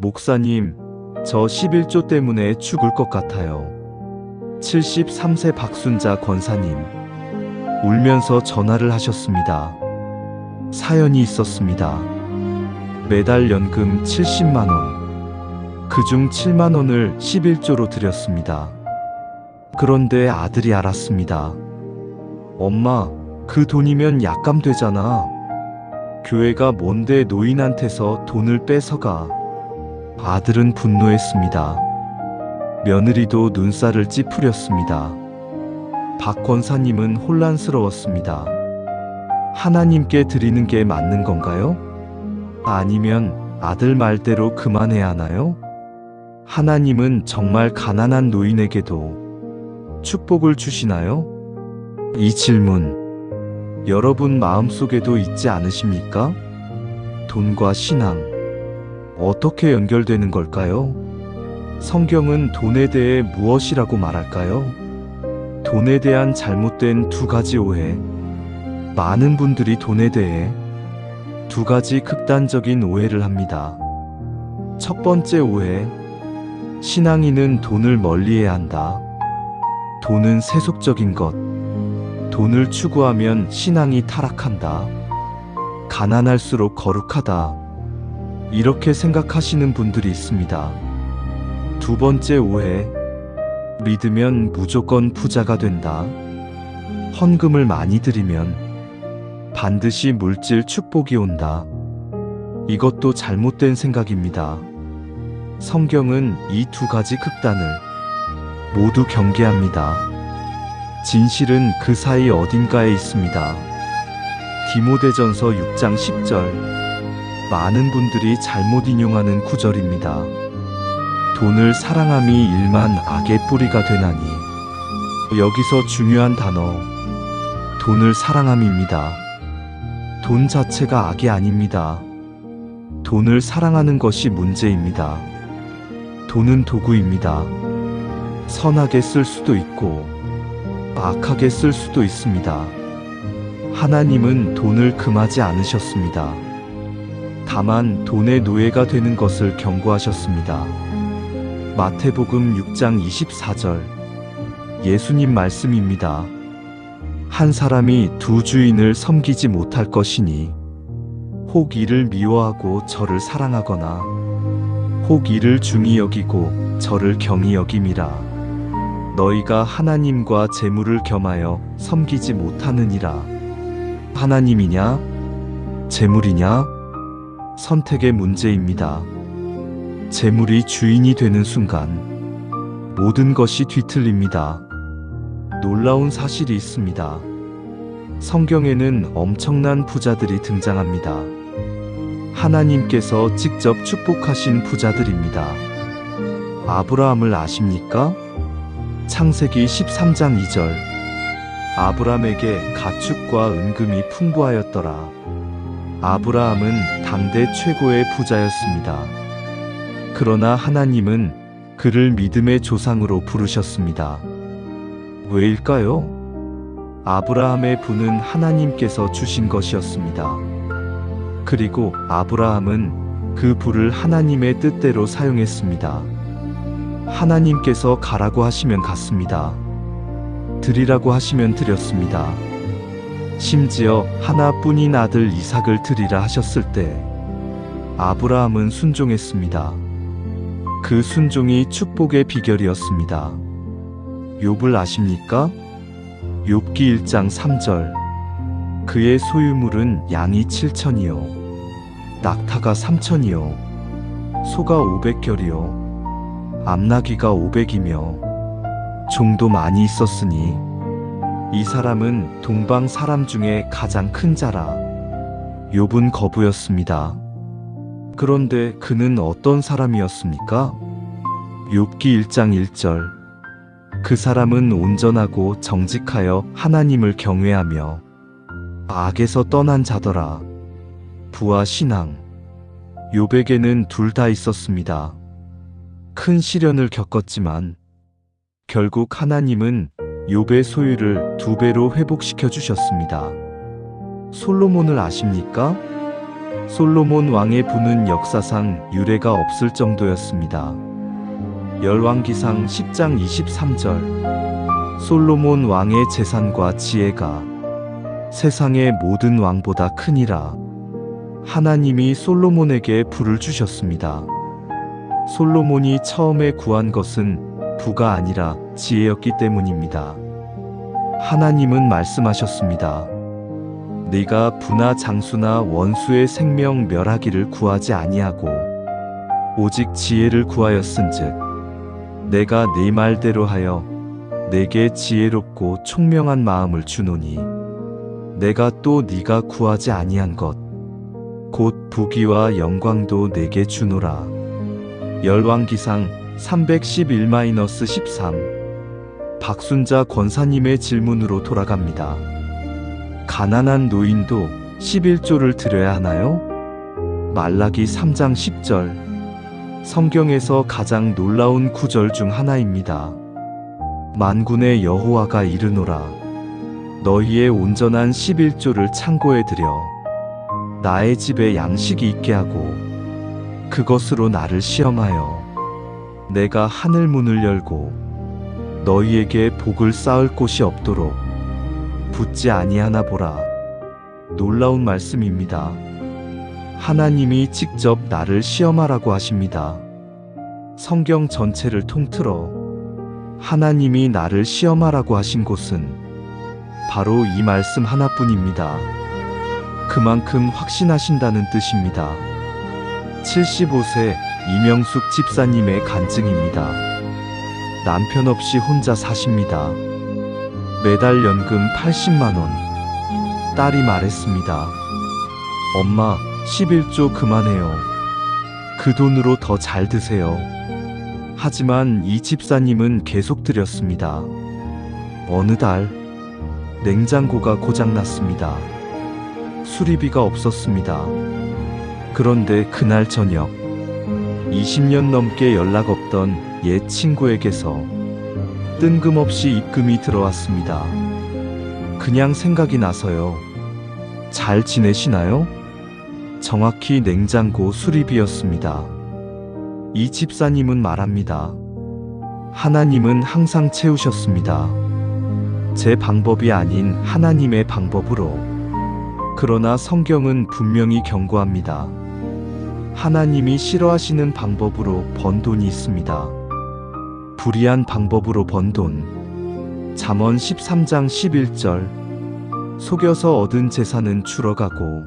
목사님, 저 11조 때문에 죽을 것 같아요. 73세 박순자 권사님. 울면서 전화를 하셨습니다. 사연이 있었습니다. 매달 연금 70만원. 그중 7만원을 11조로 드렸습니다. 그런데 아들이 알았습니다. 엄마, 그 돈이면 약감되잖아. 교회가 뭔데 노인한테서 돈을 뺏어가. 아들은 분노했습니다. 며느리도 눈살을 찌푸렸습니다. 박 권사님은 혼란스러웠습니다. 하나님께 드리는 게 맞는 건가요? 아니면 아들 말대로 그만해야 하나요? 하나님은 정말 가난한 노인에게도 축복을 주시나요? 이 질문, 여러분 마음속에도 있지 않으십니까? 돈과 신앙, 어떻게 연결되는 걸까요? 성경은 돈에 대해 무엇이라고 말할까요? 돈에 대한 잘못된 두 가지 오해. 많은 분들이 돈에 대해 두 가지 극단적인 오해를 합니다. 첫 번째 오해, 신앙인은 돈을 멀리해야 한다. 돈은 세속적인 것. 돈을 추구하면 신앙이 타락한다. 가난할수록 거룩하다. 이렇게 생각하시는 분들이 있습니다. 두 번째 오해, 믿으면 무조건 부자가 된다. 헌금을 많이 드리면 반드시 물질 축복이 온다. 이것도 잘못된 생각입니다. 성경은 이 두 가지 극단을 모두 경계합니다. 진실은 그 사이 어딘가에 있습니다. 디모데전서 6장 10절. 많은 분들이 잘못 인용하는 구절입니다. 돈을 사랑함이 일만 악의 뿌리가 되나니. 여기서 중요한 단어, 돈을 사랑함입니다. 돈 자체가 악이 아닙니다. 돈을 사랑하는 것이 문제입니다. 돈은 도구입니다. 선하게 쓸 수도 있고 악하게 쓸 수도 있습니다. 하나님은 돈을 금하지 않으셨습니다. 다만 돈의 노예가 되는 것을 경고하셨습니다. 마태복음 6장 24절. 예수님 말씀입니다. 한 사람이 두 주인을 섬기지 못할 것이니 혹 이를 미워하고 저를 사랑하거나 혹 이를 중히 여기고 저를 경히 여김이라. 너희가 하나님과 재물을 겸하여 섬기지 못하느니라. 하나님이냐? 재물이냐? 선택의 문제입니다. 재물이 주인이 되는 순간 모든 것이 뒤틀립니다. 놀라운 사실이 있습니다. 성경에는 엄청난 부자들이 등장합니다. 하나님께서 직접 축복하신 부자들입니다. 아브라함을 아십니까? 창세기 13장 2절. 아브라함에게 가축과 은금이 풍부하였더라. 아브라함은 당대 최고의 부자였습니다. 그러나 하나님은 그를 믿음의 조상으로 부르셨습니다. 왜일까요? 아브라함의 부는 하나님께서 주신 것이었습니다. 그리고 아브라함은 그 부를 하나님의 뜻대로 사용했습니다. 하나님께서 가라고 하시면 갔습니다. 드리라고 하시면 드렸습니다. 심지어 하나뿐인 아들 이삭을 드리라 하셨을 때 아브라함은 순종했습니다. 그 순종이 축복의 비결이었습니다. 욥을 아십니까? 욥기 1장 3절. 그의 소유물은 양이 7천이요 낙타가 3천이요 소가 500결이요 암나귀가 500이며 종도 많이 있었으니 이 사람은 동방 사람 중에 가장 큰 자라. 욥은 거부였습니다. 그런데 그는 어떤 사람이었습니까? 욥기 1장 1절. 그 사람은 온전하고 정직하여 하나님을 경외하며 악에서 떠난 자더라. 부와 신앙. 욥에게는 둘 다 있었습니다. 큰 시련을 겪었지만 결국 하나님은 욥의 소유를 2배로 회복시켜 주셨습니다. 솔로몬을 아십니까? 솔로몬 왕의 부는 역사상 유례가 없을 정도였습니다. 열왕기상 10장 23절. 솔로몬 왕의 재산과 지혜가 세상의 모든 왕보다 크니라. 하나님이 솔로몬에게 부를 주셨습니다. 솔로몬이 처음에 구한 것은 부가 아니라 지혜였기 때문입니다. 하나님은 말씀하셨습니다. 네가 부나 장수나 원수의 생명 멸하기를 구하지 아니하고 오직 지혜를 구하였은즉 내가 네 말대로 하여 내게 지혜롭고 총명한 마음을 주노니 내가 또 네가 구하지 아니한 것 곧 부귀와 영광도 내게 주노라. 열왕기상 311-13. 박순자 권사님의 질문으로 돌아갑니다. 가난한 노인도 11조를 드려야 하나요? 말라기 3장 10절. 성경에서 가장 놀라운 구절 중 하나입니다. 만군의 여호와가 이르노라. 너희의 온전한 11조를 창고에 들여 나의 집에 양식이 있게 하고 그것으로 나를 시험하여 내가 하늘 문을 열고 너희에게 복을 쌓을 곳이 없도록 붙지 아니하나 보라. 놀라운 말씀입니다. 하나님이 직접 나를 시험하라고 하십니다. 성경 전체를 통틀어 하나님이 나를 시험하라고 하신 곳은 바로 이 말씀 하나뿐입니다. 그만큼 확신하신다는 뜻입니다. 75세 이명숙 집사님의 간증입니다. 남편 없이 혼자 사십니다. 매달 연금 80만 원. 딸이 말했습니다. 엄마, 11조 그만해요. 그 돈으로 더 잘 드세요. 하지만 이 집사님은 계속 드렸습니다. 어느 달 냉장고가 고장났습니다. 수리비가 없었습니다. 그런데 그날 저녁 20년 넘게 연락 없던 옛 친구에게서 뜬금없이 입금이 들어왔습니다. 그냥 생각이 나서요. 잘 지내시나요? 정확히 냉장고 수리비였습니다. 이 집사님은 말합니다. 하나님은 항상 채우셨습니다. 제 방법이 아닌 하나님의 방법으로. 그러나 성경은 분명히 경고합니다. 하나님이 싫어하시는 방법으로 번 돈이 있습니다. 불의한 방법으로 번 돈. 잠언 13장 11절. 속여서 얻은 재산은 줄어가고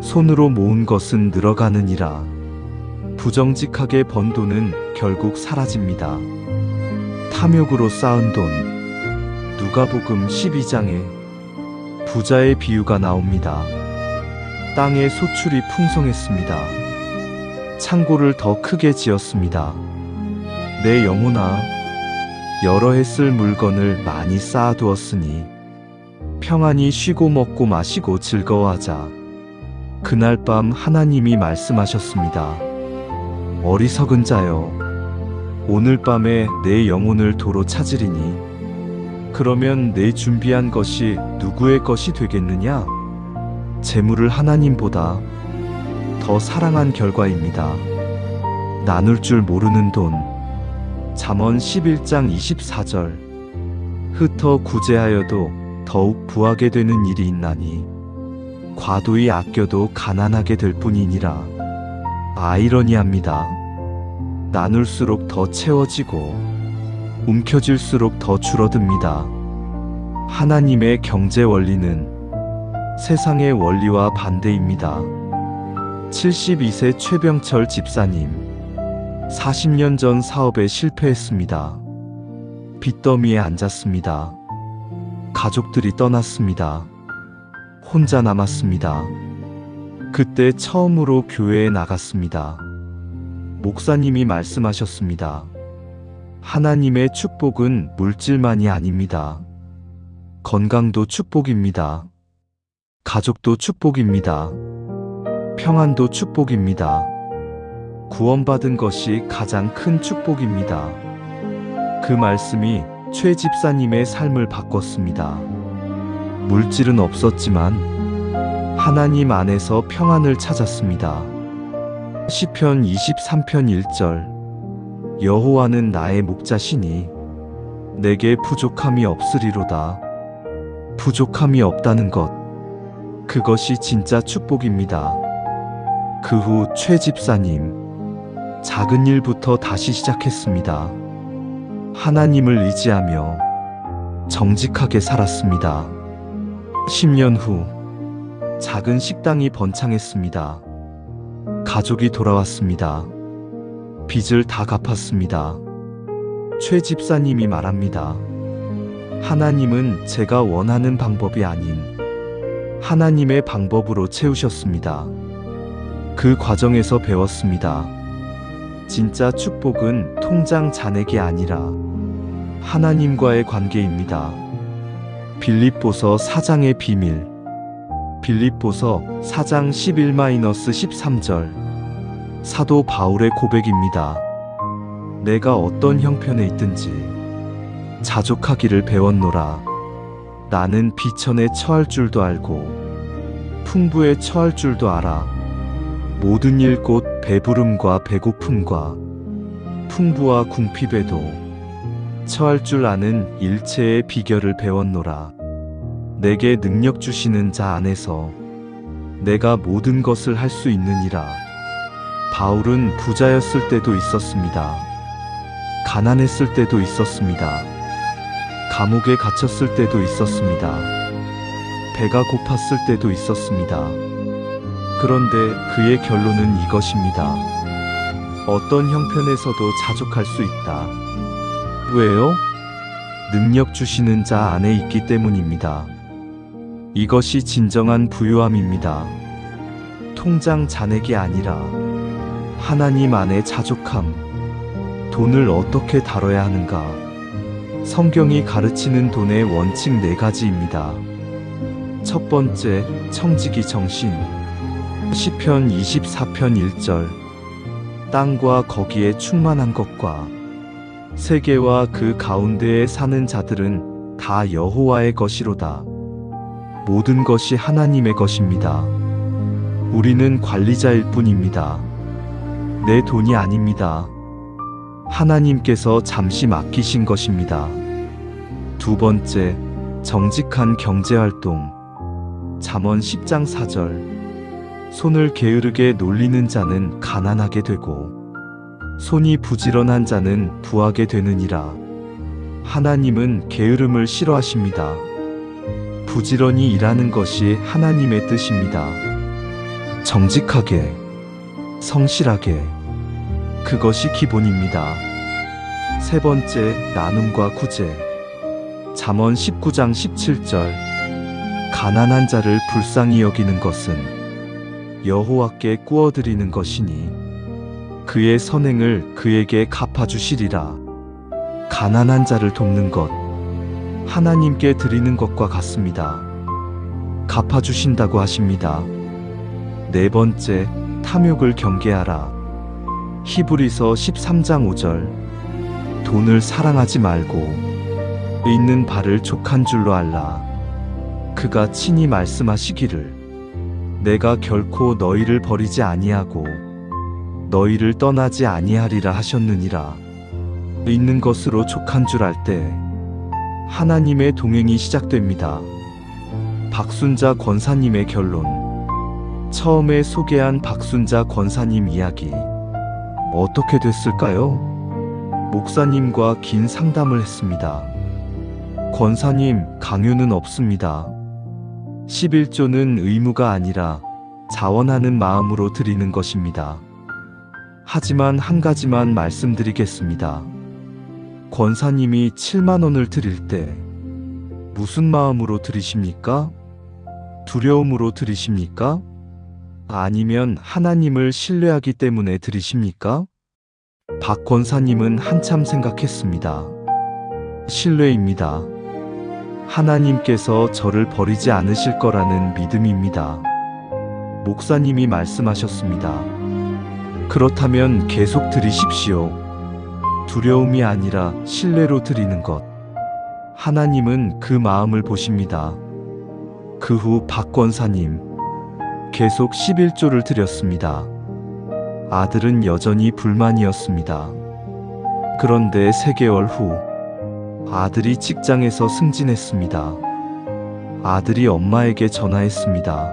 손으로 모은 것은 늘어가느니라. 부정직하게 번 돈은 결국 사라집니다. 탐욕으로 쌓은 돈. 누가복음 12장에 부자의 비유가 나옵니다. 땅에 소출이 풍성했습니다. 창고를 더 크게 지었습니다. 내 영혼아, 여러 해 쓸 물건을 많이 쌓아두었으니 평안히 쉬고 먹고 마시고 즐거워하자. 그날 밤 하나님이 말씀하셨습니다. 어리석은 자여, 오늘 밤에 내 영혼을 도로 찾으리니 그러면 내 준비한 것이 누구의 것이 되겠느냐? 재물을 하나님보다 더 사랑한 결과입니다. 나눌 줄 모르는 돈. 잠언 11장 24절. 흩어 구제하여도 더욱 부하게 되는 일이 있나니 과도히 아껴도 가난하게 될 뿐이니라. 아이러니합니다. 나눌수록 더 채워지고 움켜쥘수록 더 줄어듭니다. 하나님의 경제 원리는 세상의 원리와 반대입니다. 72세 최병철 집사님. 40년 전 사업에 실패했습니다. 빚더미에 앉았습니다. 가족들이 떠났습니다. 혼자 남았습니다. 그때 처음으로 교회에 나갔습니다. 목사님이 말씀하셨습니다. 하나님의 축복은 물질만이 아닙니다. 건강도 축복입니다. 가족도 축복입니다. 평안도 축복입니다. 구원받은 것이 가장 큰 축복입니다. 그 말씀이 최 집사님의 삶을 바꿨습니다. 물질은 없었지만 하나님 안에서 평안을 찾았습니다. 시편 23편 1절. 여호와는 나의 목자시니 내게 부족함이 없으리로다. 부족함이 없다는 것, 그것이 진짜 축복입니다. 그 후 최 집사님, 작은 일부터 다시 시작했습니다. 하나님을 의지하며 정직하게 살았습니다. 10년 후 작은 식당이 번창했습니다. 가족이 돌아왔습니다. 빚을 다 갚았습니다. 최 집사님이 말합니다. 하나님은 제가 원하는 방법이 아닌 하나님의 방법으로 채우셨습니다. 그 과정에서 배웠습니다. 진짜 축복은 통장 잔액이 아니라 하나님과의 관계입니다. 빌립보서 4장의 비밀. 빌립보서 4장 11-13절. 사도 바울의 고백입니다. 내가 어떤 형편에 있든지 자족하기를 배웠노라. 나는 비천에 처할 줄도 알고 풍부에 처할 줄도 알아. 모든 일 곧 배부름과 배고픔과 풍부와 궁핍에도 처할 줄 아는 일체의 비결을 배웠노라. 내게 능력 주시는 자 안에서 내가 모든 것을 할 수 있느니라. 바울은 부자였을 때도 있었습니다. 가난했을 때도 있었습니다. 감옥에 갇혔을 때도 있었습니다. 배가 고팠을 때도 있었습니다. 그런데 그의 결론은 이것입니다. 어떤 형편에서도 자족할 수 있다. 왜요? 능력 주시는 자 안에 있기 때문입니다. 이것이 진정한 부유함입니다. 통장 잔액이 아니라 하나님 안에 자족함. 돈을 어떻게 다뤄야 하는가? 성경이 가르치는 돈의 원칙 4가지입니다. 첫 번째, 청지기 정신. 시편 24편 1절. 땅과 거기에 충만한 것과 세계와 그 가운데에 사는 자들은 다 여호와의 것이로다. 모든 것이 하나님의 것입니다. 우리는 관리자일 뿐입니다. 내 돈이 아닙니다. 하나님께서 잠시 맡기신 것입니다. 두 번째, 정직한 경제활동. 잠언 10장 4절. 손을 게으르게 놀리는 자는 가난하게 되고 손이 부지런한 자는 부하게 되느니라. 하나님은 게으름을 싫어하십니다. 부지런히 일하는 것이 하나님의 뜻입니다. 정직하게, 성실하게, 그것이 기본입니다. 세 번째, 나눔과 구제. 잠언 19장 17절. 가난한 자를 불쌍히 여기는 것은 여호와께 꾸어드리는 것이니 그의 선행을 그에게 갚아주시리라. 가난한 자를 돕는 것, 하나님께 드리는 것과 같습니다. 갚아주신다고 하십니다. 네 번째, 탐욕을 경계하라. 히브리서 13장 5절. 돈을 사랑하지 말고 있는 바를 족한 줄로 알라. 그가 친히 말씀하시기를 내가 결코 너희를 버리지 아니하고 너희를 떠나지 아니하리라 하셨느니라. 있는 것으로 족한 줄 알 때 하나님의 동행이 시작됩니다. 박순자 권사님의 결론. 처음에 소개한 박순자 권사님 이야기. 어떻게 됐을까요? 목사님과 긴 상담을 했습니다. 권사님, 강요는 없습니다. 11조는 의무가 아니라 자원하는 마음으로 드리는 것입니다. 하지만 한 가지만 말씀드리겠습니다. 권사님이 7만 원을 드릴 때 무슨 마음으로 드리십니까? 두려움으로 드리십니까? 아니면 하나님을 신뢰하기 때문에 드리십니까? 박 권사님은 한참 생각했습니다. 신뢰입니다. 하나님께서 저를 버리지 않으실 거라는 믿음입니다. 목사님이 말씀하셨습니다. 그렇다면 계속 드리십시오. 두려움이 아니라 신뢰로 드리는 것. 하나님은 그 마음을 보십니다. 그 후 박 권사님, 계속 11조를 드렸습니다. 아들은 여전히 불만이었습니다. 그런데 3개월 후 아들이 직장에서 승진했습니다. 아들이 엄마에게 전화했습니다.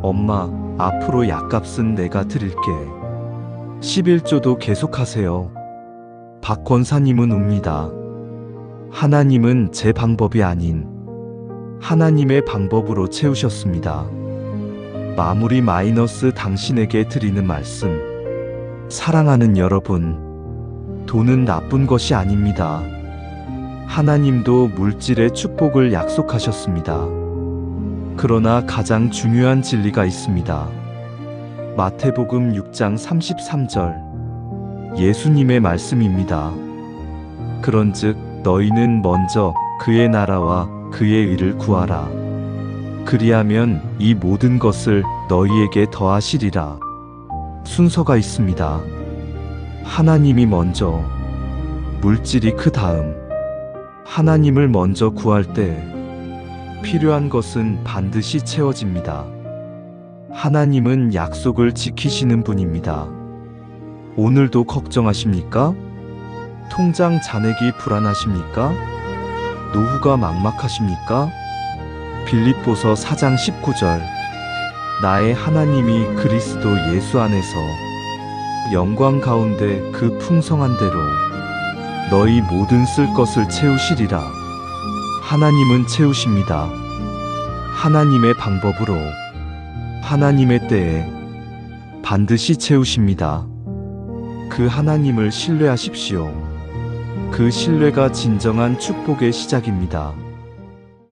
엄마, 앞으로 약값은 내가 드릴게. 11조도 계속하세요. 박 권사님은 웁니다. 하나님은 제 방법이 아닌 하나님의 방법으로 채우셨습니다. 마무리 마이너스 당신에게 드리는 말씀. 사랑하는 여러분, 돈은 나쁜 것이 아닙니다. 하나님도 물질의 축복을 약속하셨습니다. 그러나 가장 중요한 진리가 있습니다. 마태복음 6장 33절 예수님의 말씀입니다. 그런즉 너희는 먼저 그의 나라와 그의 의를 구하라. 그리하면 이 모든 것을 너희에게 더하시리라. 순서가 있습니다. 하나님이 먼저, 물질이 그 다음. 하나님을 먼저 구할 때 필요한 것은 반드시 채워집니다. 하나님은 약속을 지키시는 분입니다. 오늘도 걱정하십니까? 통장 잔액이 불안하십니까? 노후가 막막하십니까? 빌립보서 4장 19절 나의 하나님이 그리스도 예수 안에서 영광 가운데 그 풍성한 대로 너희 모든 쓸 것을 채우시리라. 하나님은 채우십니다. 하나님의 방법으로 하나님의 때에 반드시 채우십니다. 그 하나님을 신뢰하십시오. 그 신뢰가 진정한 축복의 시작입니다.